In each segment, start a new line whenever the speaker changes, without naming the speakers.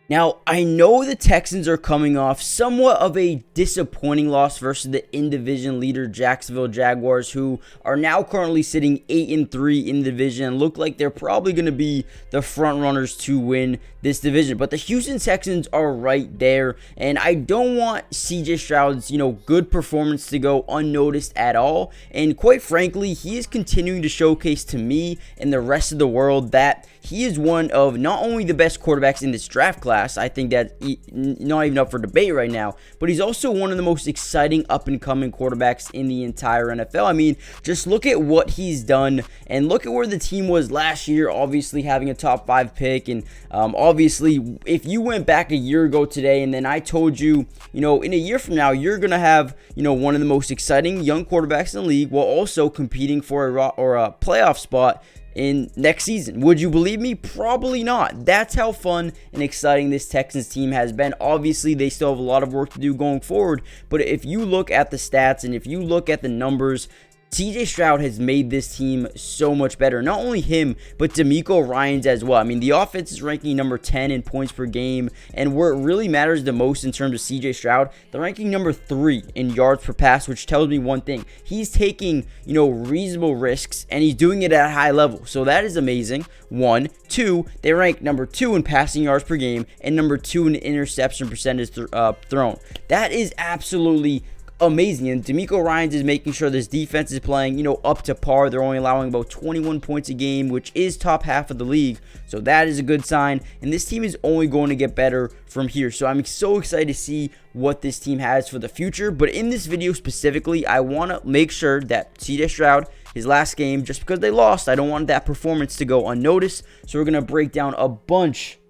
Now, I know the Texans are coming off somewhat of a disappointing loss versus the in-division leader Jacksonville Jaguars, who are now currently sitting 8-3 in the division and look like they're probably going to be the front runners to win this division. But the Houston Texans are right there, and I don't want CJ Stroud's, good performance to go unnoticed at all. And quite frankly, he is continuing to showcase to me and the rest of the world that he is one of not only the best quarterbacks in this draft class. I think that's not even up for debate right now, but he's also one of the most exciting up-and-coming quarterbacks in the entire NFL. I mean, just look at what he's done and look at where the team was last year, obviously having a top 5 pick. And obviously, if you went back a year ago today and then I told you, in a year from now, you're going to have, one of the most exciting young quarterbacks in the league while also competing for a playoff spot in next season, would you believe me? Probably not. That's how fun and exciting this Texans team has been. Obviously, they still have a lot of work to do going forward, but if you look at the stats and if you look at the numbers, CJ Stroud has made this team so much better. Not only him, but Demeco Ryans as well. I mean, the offense is ranking number 10 in points per game, and where it really matters the most in terms of CJ Stroud, they're ranking number 3 in yards per pass, which tells me one thing. He's taking, reasonable risks, and he's doing it at a high level. So that is amazing. 1. 2, they rank number 2 in passing yards per game and number 2 in interception percentage thrown. That is absolutely amazing. And Demeco Ryans is making sure this defense is playing, up to par. They're only allowing about 21 points a game, which is top half of the league. So that is a good sign. And this team is only going to get better from here. So I'm so excited to see what this team has for the future. But in this video specifically, I want to make sure that CJ Stroud, his last game, just because they lost, I don't want that performance to go unnoticed. So we're going to break down a bunch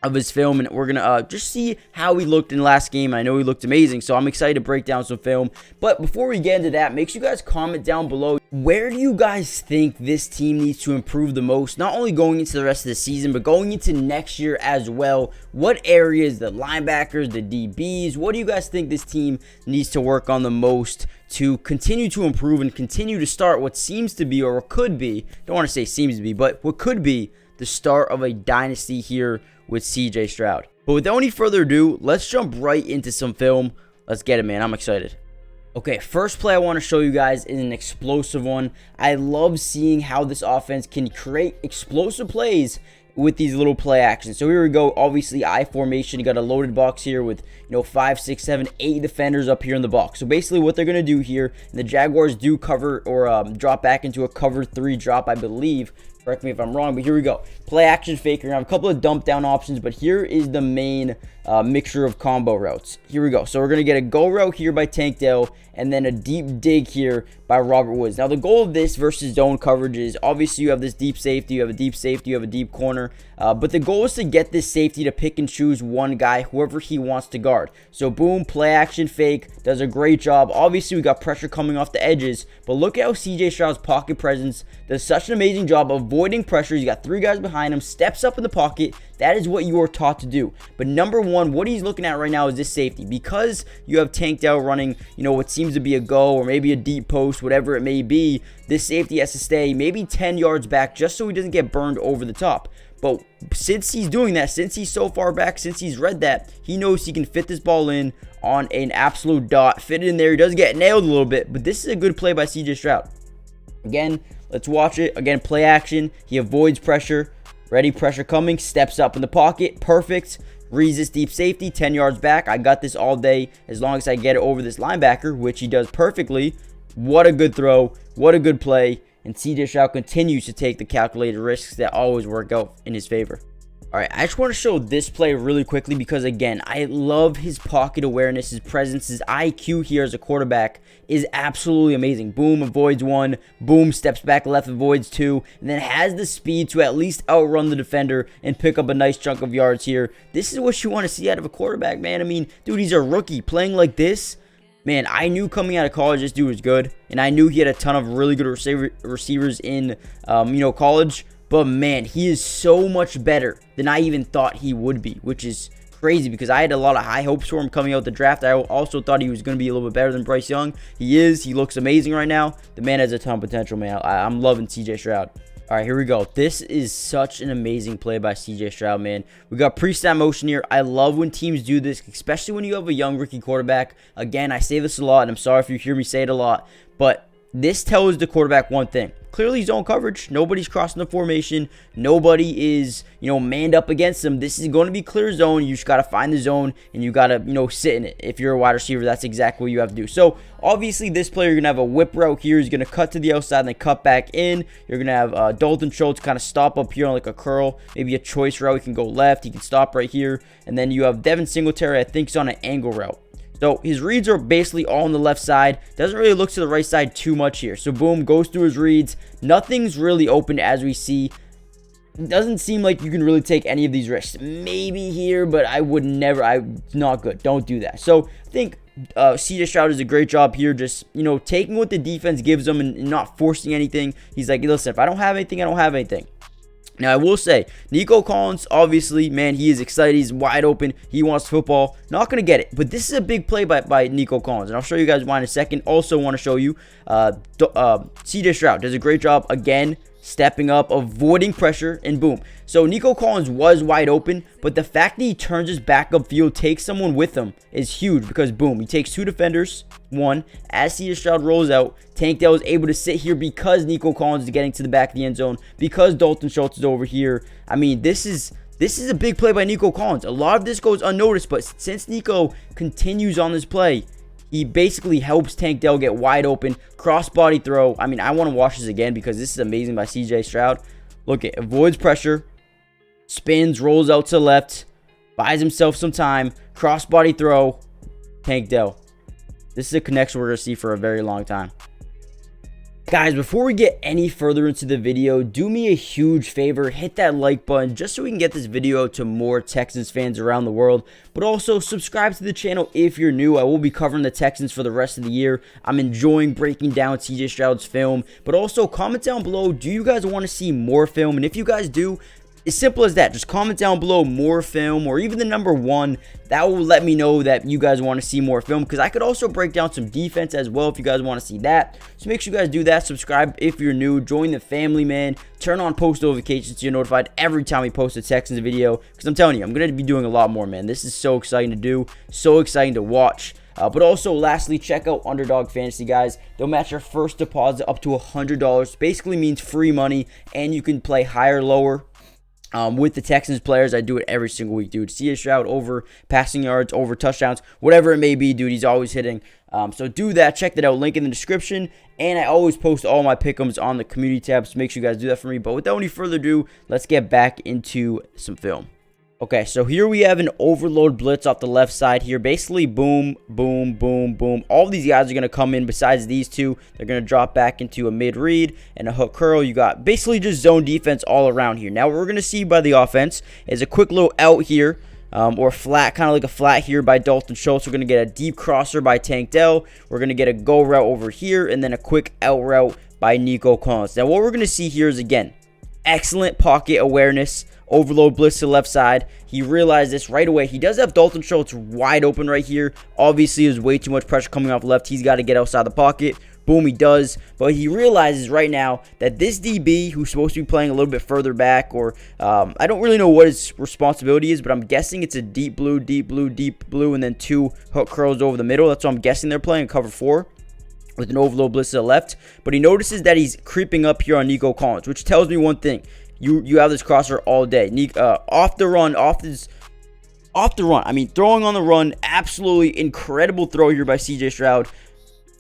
of his film, and we're gonna just see how he looked in the last game. I know he looked amazing, so I'm excited to break down some film. But before we get into that, make sure you guys comment down below, where do you guys think this team needs to improve the most, not only going into the rest of the season but going into next year as well? What areas, the linebackers, the DBs, what do you guys think this team needs to work on the most to continue to improve and continue to start what seems to be, or could be, don't want to say seems to be, but what could be the start of a dynasty here with CJ Stroud? But without any further ado, let's jump right into some film. Let's get it, man. I'm excited. Okay, first play I want to show you guys is an explosive one. I love seeing how this offense can create explosive plays with these little play actions. So here we go. Obviously, I formation. You got a loaded box here with 5, 6, 7, 8 defenders up here in the box. So basically, what they're gonna do here, and the Jaguars do cover or drop back into a cover 3 drop, I believe. Correct me if I'm wrong, but here we go. Play action fake. We're gonna have a couple of dump down options, but here is the main mixture of combo routes. Here we go. So we're gonna get a go route here by Dell, and then a deep dig here by Robert Woods. Now the goal of this versus zone coverage is obviously you have this deep safety, you have a deep safety, you have a deep corner, but the goal is to get this safety to pick and choose one guy, whoever he wants to guard. So boom, play action fake, does a great job. Obviously we got pressure coming off the edges, but look at how CJ Stroud's pocket presence does such an amazing job avoiding pressure. He's got 3 guys behind him, steps up in the pocket. That is what you are taught to do. But number 1, what he's looking at right now is this safety. Because you have Dell running, what seems to be a go or maybe a deep post, whatever it may be, this safety has to stay maybe 10 yards back just so he doesn't get burned over the top. But since he's doing that, since he's so far back, since he's read that, he knows he can fit this ball in on an absolute dot, fit it in there. He does get nailed a little bit, but this is a good play by CJ Stroud. Again, let's watch it. Again, play action. He avoids pressure. Ready, pressure coming. Steps up in the pocket. Perfect. Reads this deep safety. 10 yards back. I got this all day as long as I get it over this linebacker, which he does perfectly. What a good throw. What a good play. And CJ Stroud continues to take the calculated risks that always work out in his favor. All right, I just want to show this play really quickly because, again, I love his pocket awareness, his presence, his IQ here as a quarterback is absolutely amazing. Boom, avoids 1. Boom, steps back left, avoids 2. And then has the speed to at least outrun the defender and pick up a nice chunk of yards here. This is what you want to see out of a quarterback, man. I mean, dude, he's a rookie playing like this. Man, I knew coming out of college this dude was good. And I knew he had a ton of really good receivers in, college. But man, he is so much better than I even thought he would be, which is crazy because I had a lot of high hopes for him coming out the draft. I also thought he was going to be a little bit better than Bryce Young. He is. He looks amazing right now. The man has a ton of potential, man. I'm loving CJ Stroud. All right, here we go. This is such an amazing play by CJ Stroud, man. We got pre-snap motion here. I love when teams do this, especially when you have a young rookie quarterback. Again, I say this a lot, and I'm sorry if you hear me say it a lot, but this tells the quarterback one thing. Clearly zone coverage. Nobody's crossing the formation. Nobody is, manned up against them. This is going to be clear zone. You just got to find the zone, and you got to, sit in it. If you're a wide receiver, that's exactly what you have to do. So, obviously, this player, you're going to have a whip route here. He's going to cut to the outside and then cut back in. You're going to have Dalton Schultz kind of stop up here on like a curl. Maybe a choice route. He can go left. He can stop right here. And then you have Devin Singletary, I think, is on an angle route. So his reads are basically all on the left side. Doesn't really look to the right side too much here. So boom, goes through his reads. Nothing's really open as we see. It doesn't seem like you can really take any of these risks. Maybe here, but I would never. Not good. Don't do that. So I think CJ Stroud does a great job here, just taking what the defense gives him and not forcing anything. He's like, listen, if I don't have anything, I don't have anything. Now, I will say, Nico Collins, obviously, man, he is excited. He's wide open. He wants football. Not going to get it. But this is a big play by Nico Collins. And I'll show you guys why in a second. Also want to show you CJ Stroud does a great job, again, stepping up, avoiding pressure, and boom. So Nico Collins was wide open, but the fact that he turns his back upfield, takes someone with him, is huge because boom, he takes two defenders, one. As CJ Stroud rolls out, Tank Dell is able to sit here because Nico Collins is getting to the back of the end zone, because Dalton Schultz is over here. I mean, this is a big play by Nico Collins. A lot of this goes unnoticed, but since Nico continues on this play, he basically helps Tank Dell get wide open. Cross-body throw. I mean, I want to watch this again because this is amazing by CJ Stroud. Look, it avoids pressure. Spins, rolls out to the left. Buys himself some time. Cross-body throw. Tank Dell. This is a connection we're going to see for a very long time. Guys, before we get any further into the video, do me a huge favor, hit that like button just so we can get this video to more Texans fans around the world, but also subscribe to the channel if you're new. I will be covering the Texans for the rest of the year. I'm enjoying breaking down CJ Stroud's film, but also comment down below, do you guys want to see more film? And if you guys do, as simple as that, just comment down below more film or even the number 1. That will let me know that you guys want to see more film, because I could also break down some defense as well if you guys want to see that. So make sure you guys do that. Subscribe if you're new. Join the family, man. Turn on post notifications so you're notified every time we post a Texans video, because I'm telling you, I'm going to be doing a lot more, man. This is so exciting to do, so exciting to watch. But also, lastly, check out Underdog Fantasy, guys. They'll match your first deposit up to $100. Basically means free money, and you can play higher, lower. With the Texans players, I do it every single week, dude. CJ Stroud over passing yards, over touchdowns, whatever it may be, dude. He's always hitting. So do that. Check that out. Link in the description. And I always post all my pick'ems on the community tab, so make sure you guys do that for me. But without any further ado, let's get back into some film. Okay, so here we have an overload blitz off the left side here. Basically, boom, boom, boom, boom. All of these guys are going to come in besides these two. They're going to drop back into a mid-read and a hook curl. You got basically just zone defense all around here. Now, what we're going to see by the offense is a quick little out here, or flat, kind of like a flat here by Dalton Schultz. We're going to get a deep crosser by Tank Dell. We're going to get a go route over here, and then a quick out route by Nico Collins. Now, what we're going to see here is, again, excellent pocket awareness. Overload blitz to the left side. He realized this right away. He does have Dalton Schultz wide open right here. Obviously, there's way too much pressure coming off left. He's got to get outside the pocket. Boom, he does. But he realizes right now that this DB, who's supposed to be playing a little bit further back, or I don't really know what his responsibility is, but I'm guessing it's a deep blue, and then 2 hook curls over the middle. That's what I'm guessing they're playing, cover 4. With an overload blitz to the left. But he notices that he's creeping up here on Nico Collins, which tells me one thing. You have this crosser all day. Off the run. I mean, throwing on the run. Absolutely incredible throw here by CJ Stroud.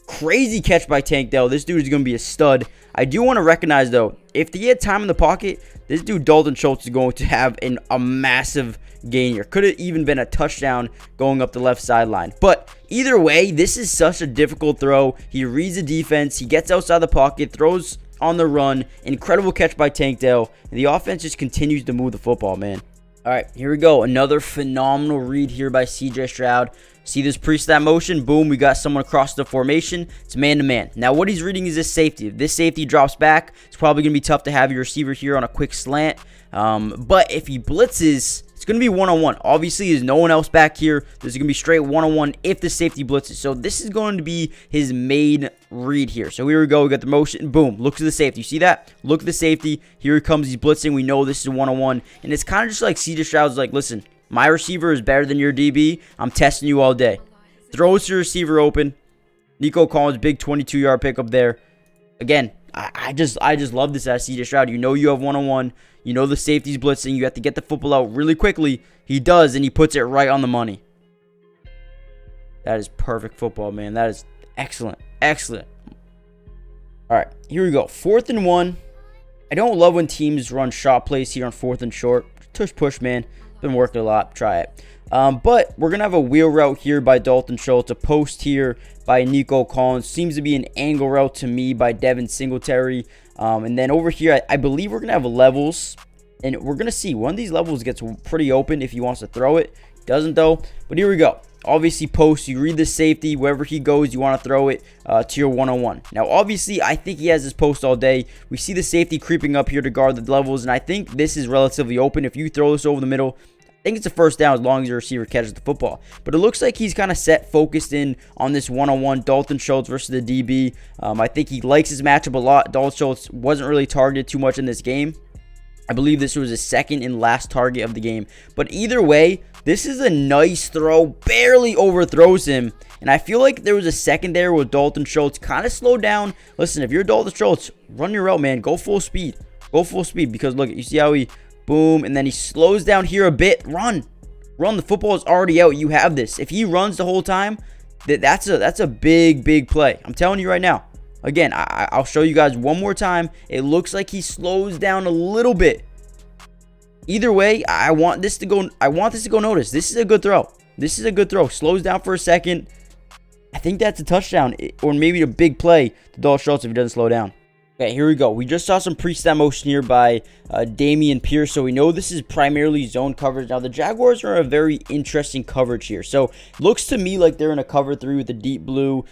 Crazy catch by Tank Dell. This dude is going to be a stud. I do want to recognize, though, if he had time in the pocket, this dude Dalton Schultz is going to have a massive gain here. Could have even been a touchdown going up the left sideline. But either way, this is such a difficult throw. He reads the defense. He gets outside the pocket, throws on the run. Incredible catch by Tank Dell. The offense just continues to move the football, man. All right, here we go. Another phenomenal read here by CJ Stroud. See this pre-snap motion? Boom, we got someone across the formation. It's man-to-man. Now, what he's reading is this safety. If this safety drops back, it's probably going to be tough to have your receiver here on a quick slant. But if he blitzes, it's going to be one-on-one. Obviously, there's no one else back here. This is going to be straight one-on-one if the safety blitzes. So this is going to be his main read here. So here we go. We got the motion. Boom. Look to the safety. You see that? Look at the safety. Here he comes. He's blitzing. We know this is one-on-one. And it's kind of just like CJ Stroud's like, listen, my receiver is better than your DB. I'm testing you all day. Throws your receiver open. Nico Collins, big 22-yard pickup there. Again, I just love this as CJ Stroud. You know you have one-on-one. You know the safety's blitzing. You have to get the football out really quickly. He does, and he puts it right on the money. That is perfect football, man. That is excellent. Excellent. All right, here we go. 4th and 1. I don't love when teams run shot plays here on 4th and short. Tush push, man. Been working a lot. Try it. But we're going to have a wheel route here by Dalton Schultz. A post here by Nico Collins. Seems to be an angle route to me by Devin Singletary. And then over here, I believe we're going to have levels. And we're going to see one of these levels gets pretty open if he wants to throw it. Doesn't though. But here we go. Obviously, post. You read the safety. Wherever he goes, you want to throw it to your one-on-one. Now, obviously, I think he has his post all day. We see the safety creeping up here to guard the levels. And I think this is relatively open. If you throw this over the middle, I think it's a first down as long as your receiver catches the football. But it looks like he's kind of set, focused in on this one-on-one. Dalton Schultz versus the DB. I think he likes his matchup a lot. Dalton Schultz wasn't really targeted too much in this game. I believe this was his second and last target of the game. But either way, this is a nice throw. Barely overthrows him. And I feel like there was a second there where Dalton Schultz kind of slowed down. Listen, if you're Dalton Schultz, run your route, man. Go full speed. Go full speed. Because look, you see how he... Boom, and then he slows down here a bit. Run. The football is already out. You have this. If he runs the whole time, that's a big play. I'm telling you right now. Again, I'll show you guys one more time. It looks like he slows down a little bit. Either way, I want this to go notice. This is a good throw. This is a good throw. Slows down for a second. I think that's a touchdown or maybe a big play to Dalton Schultz if he doesn't slow down. Okay, here we go. We just saw some pre-snap motion here by Dameon Pierce, so we know this is primarily zone coverage. Now, the Jaguars are in a very interesting coverage here. So, looks to me like they're in a cover 3 with a deep blue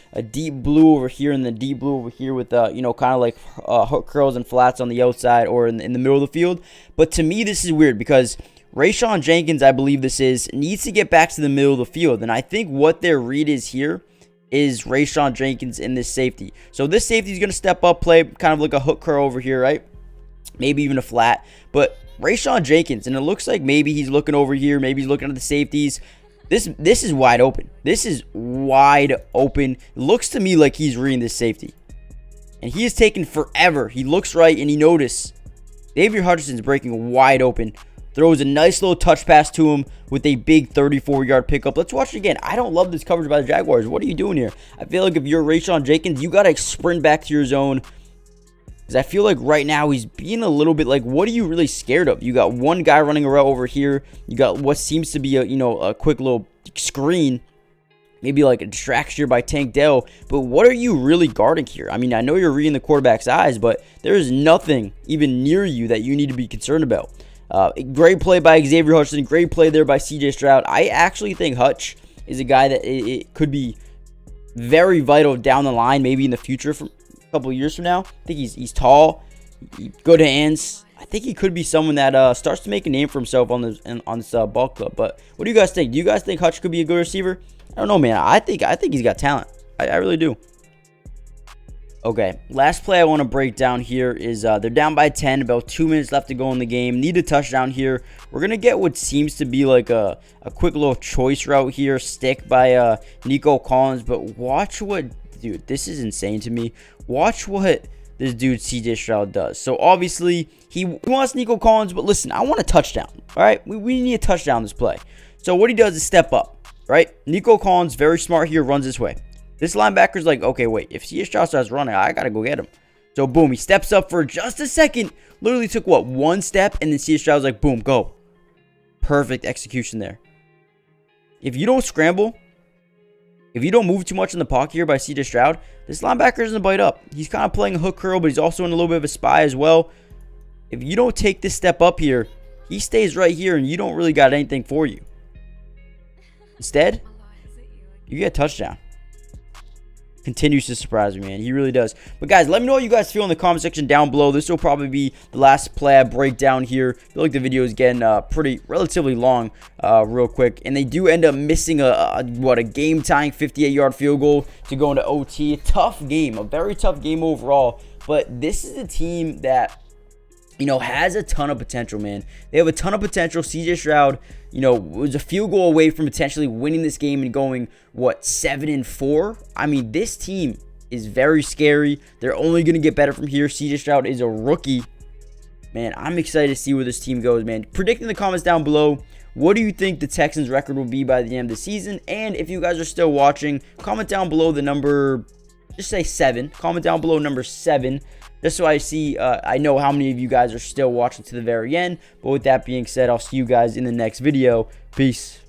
over here, and the deep blue over here with, kind of like hook curls and flats on the outside or in the middle of the field. But to me, this is weird because Rayshawn Jenkins, I believe this is, needs to get back to the middle of the field. And I think what their read is here is Rayshawn Jenkins in this safety. So this safety is going to step up, play kind of like a hook curl over here, right? Maybe even a flat. But Rayshawn Jenkins, and it looks like maybe he's looking over here. Maybe he's looking at the safeties. This is wide open. This is wide open. It looks to me like he's reading this safety. And he is taking forever. He looks right, and he noticed Xavier Hutchinson's breaking wide open. Throws a nice little touch pass to him with a big 34-yard pickup. Let's watch it again. I don't love this coverage by the Jaguars. What are you doing here? I feel like if you're Rayshawn Jenkins, you got to sprint back to your zone. Because I feel like right now he's being a little bit like, what are you really scared of? You got one guy running a route over here. You got what seems to be a quick little screen. Maybe like a distraction here by Tank Dell. But what are you really guarding here? I mean, I know you're reading the quarterback's eyes, but there is nothing even near you that you need to be concerned about. Great play by Xavier Hutchinson. Great play there by CJ Stroud. I actually think Hutch is a guy that it could be very vital down the line, maybe in the future, from a couple of years from now. I think he's tall, good hands. I think he could be someone that starts to make a name for himself on this ball club. But what do you guys think? Do you guys think Hutch could be a good receiver? I don't know, man. I think he's got talent. I really do. Okay, last play I want to break down here is they're down by 10, about 2 minutes left to go in the game. Need a touchdown here. We're going to get what seems to be like a quick little choice route here, stick by Nico Collins. But watch what, dude, this is insane to me. Watch what this dude CJ Stroud does. So obviously he wants Nico Collins, but listen, I want a touchdown, all right? We need a touchdown this play. So what he does is step up, right? Nico Collins, very smart here, runs this way. This linebacker's like, okay, wait, if CJ Stroud starts running, I got to go get him. So, boom, he steps up for just a second. Literally took, what, one step, and then CJ Stroud's like, boom, go. Perfect execution there. If you don't scramble, if you don't move too much in the pocket here by CJ Stroud, this linebacker doesn't bite up. He's kind of playing a hook curl, but he's also in a little bit of a spy as well. If you don't take this step up here, he stays right here, and you don't really got anything for you. Instead, you get a touchdown. continues to surprise me, man. He really does. But guys, let me know what you guys feel in the comment section down below. This will probably be the last play I break down here. I feel like the video is getting relatively long real quick. And they do end up missing a game-tying 58-yard field goal to go into OT. Tough game, a very tough game overall. But this is a team that, you know, has a ton of potential, man. They have a ton of potential. CJ Stroud, you know, was a field goal away from potentially winning this game and going, what, 7-4? I mean, this team is very scary. They're only going to get better from here. CJ Stroud is a rookie. Man, I'm excited to see where this team goes, man. Predict in the comments down below, what do you think the Texans record will be by the end of the season? And if you guys are still watching, comment down below the number, just say 7. Comment down below number 7. Just so I see, I know how many of you guys are still watching to the very end. But with that being said, I'll see you guys in the next video. Peace.